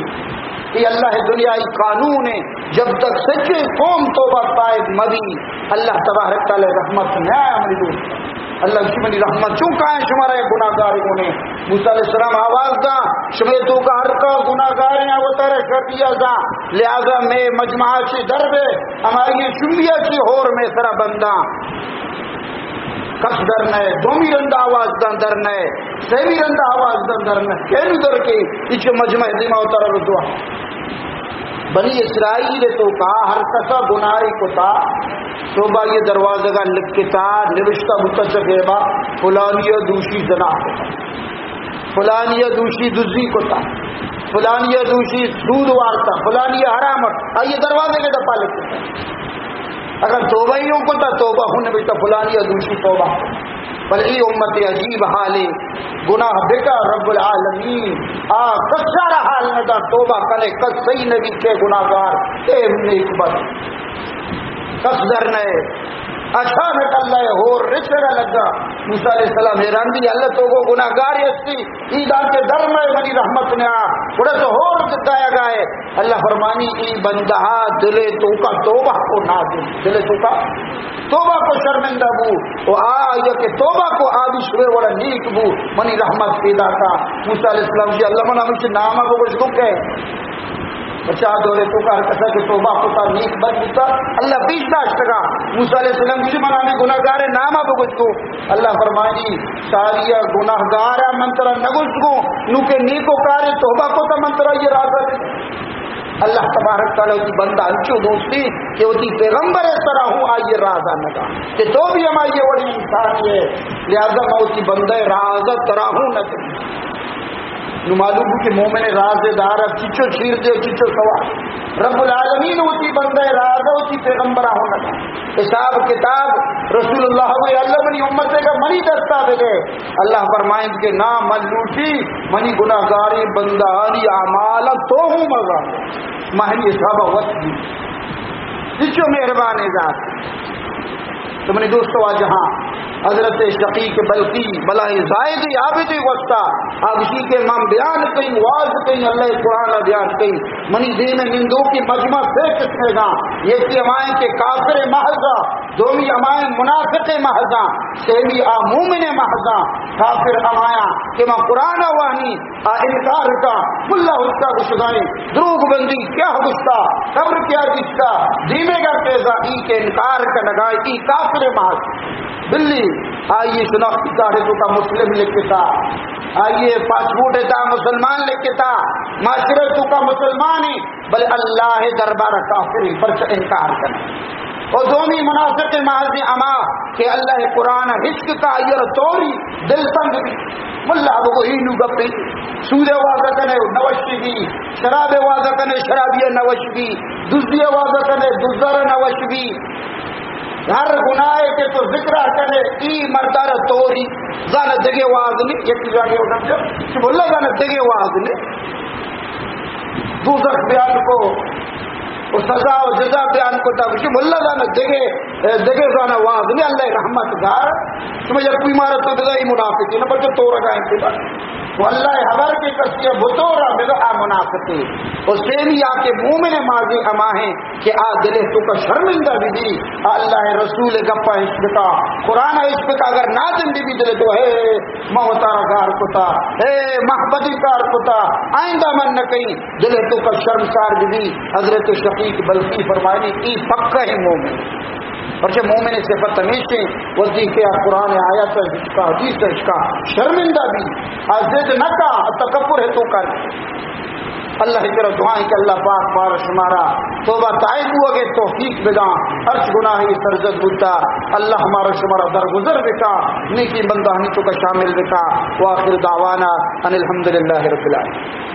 یہ اللہ دنیای قانون ہے جب تک سچے قوم توبہ پائے مبی اللہ تبارک تعالی رحمت نہ عملی دوست اللہ کی رحمت چوں کہاں شمارا گناہگار نے موسیٰ علیہ السلام آواز دا شمع تو کا ہر کا گناہگار ہیں وہ تیرے شرطیہ دا لہذا میں مجمعہ سے درد ہماری شمیہ کی ہور میں سرا بندہ کس در نئے دومی رندہ آواز دن در نئے سیمی رندہ آواز دن در نئے کینو در کے اچھے مجمع دیمہ اتارا رتوا بنی اسرائیل تو کہا ہر کسا گناہی کو تا توبہ یہ دروازہ کا لکھتا نوشتہ متشکیبہ فلانیہ دوشی زنا کو تا فلانیہ دوشی دزی کو تا فلانیہ دوشی سود وارتا فلانیہ حرامت آئیے دروازے کے دفعہ لکھتا اگر توبہیوں کو تا توبہ ہونے بیٹا فلانی دوسری توبہ بل ای امت عجیب حالے گناہ بیٹا رب العالمین کسارا حال ندا توبہ کنے کس صحیح نبی کے گناہگار اے نیک بد کس در نئے اچانک اللہ ہور رچ اشترا لگا موسیٰ علیہ السلام حیران بھی اللہ تو کو گناہگار ہستی ایدان کے در میں منی رحمت نے تھوڑا تو اور دتایا گئے اللہ فرمانی ای بندہ دلے تو کا توبہ کو نہ دلے تو کا توبہ کو شرمندہ بو وہ آیا کہ توبہ کو آبی شوے والا نیک بو منی رحمت پیدا کا موسیٰ علیہ السلام جی اللہ منا مجھے نامہ کو کچھ گھے بچہ دولے تو کا کسا کہ توبہ کو کا نیک بد بتا اللہ بیچ داشت گا موسیٰ علیہ السلام کی منانے گناہگار نامہ بگج کو اللہ فرمائنی ساریا گناہگار منترہ نگج کو نو کے نیکو کارے توبہ کو تا منترہ یہ راضا دے اللہ تبارک تعالیٰ کی بندہ انچو دوستی کہ وہ تی پیغمبر اس طرح ہوں آئیے راضا نگا کہ تو بھی ہم آئیے وڑی انسان ہے لہذا میں اسی بندہ راضا طرح ہوں نہ نو معلوم کہ مومن راز دار اب چچو چھیر دے چچو سوا رب العالمین ہوتی بندہ راز ہوتی پیغمبرہ ہونا حساب کتاب رسول اللہ ہوئے اللہ منی امت کا منی دستا دے گئے اللہ فرمائیں کہ نا من لوٹی منی گناہگاری بندہانی اعمال تو ہوں مزا مہنی حساب وقت دی چچو مہربان ذات تو منی دوستو جہاں حضرت شقیق بلقی بلائے زائد عابد وسطا آگشی کے مام بیان کہیں واز کہیں اللہ قرآن بیان کہیں منی دین نندو کی مجمع سے کسنے گا یہ کی امائیں کے کافر محضا دومی امائیں منافق محضا سیمی مومن محضا کافر امائیں کہ میں قرآن وانی انکار کا ملا حسا گشگائیں دروگ بندی کیا گشتا قبر کیا گشتا دیمے گا کیسا ای کے انکار کا لگائے ای کافر محض بلی آئیے شناختی کارڈ تو کا مسلم لکھتا آئیے پاسپورٹ تھا مسلمان لکھتا معاشرے تو کا مسلمان ہی بل اللہ دربار کافری پر انکار کرنا اور دونی منافق محض اما کہ اللہ قرآن حشق کا یہ توری دل تنگ بھی ملا ابو ہینو گپی سود واضح کنے نوشی بھی شراب واضح کنے شرابیہ نوش بھی دزدی واضح کنے دزدر نوش بھی ہر گناہ کے تو ذکر کرے ای مردار توری زان دگے واز نے ایک جگہ اٹھا کہ بولا زان دگے واز نے دوزخ بیان کو اور سزا و جزا بیان کو تھا کہ بولا زان دگے زان واز نے اللہ رحمت گار تمہیں جب کوئی مارت تو دگا ہی منافق ہے نہ بچے تو رکھا ہے کہ وہ اللہ حبر کے کسیہ بطورا بگا منافقی اور سیمی آکے مومن ماضی اما ہیں کہ آ دلے تو کا شرمندہ بھی دی اللہ رسول گپا عشق کا قرآن عشق کا اگر نازم بھی دلے تو ہے محتارا کار کتا ہے محبتی کار کتا آئندہ من نہ کہیں دلے تو کا شرمسار بھی دی حضرت شقیق بلقی فرمائنی ای پکا ہے مومن اور جب مومن صفت ہمیشہ وظیفے قرآن آیت کا حدیث کا شرمندہ بھی عزت نہ کا تکبر ہے تو کر اللہ کی طرف دعائیں کہ اللہ پاک پار شمارا توبہ تائب ہوا کہ توفیق بدا عرش گناہی سرزد بودتا اللہ ہمارا شمارا درگزر بکا نیکی بندہ ہنیتوں کا شامل بکا وآخر دعوانا ان الحمدللہ رب العالمین.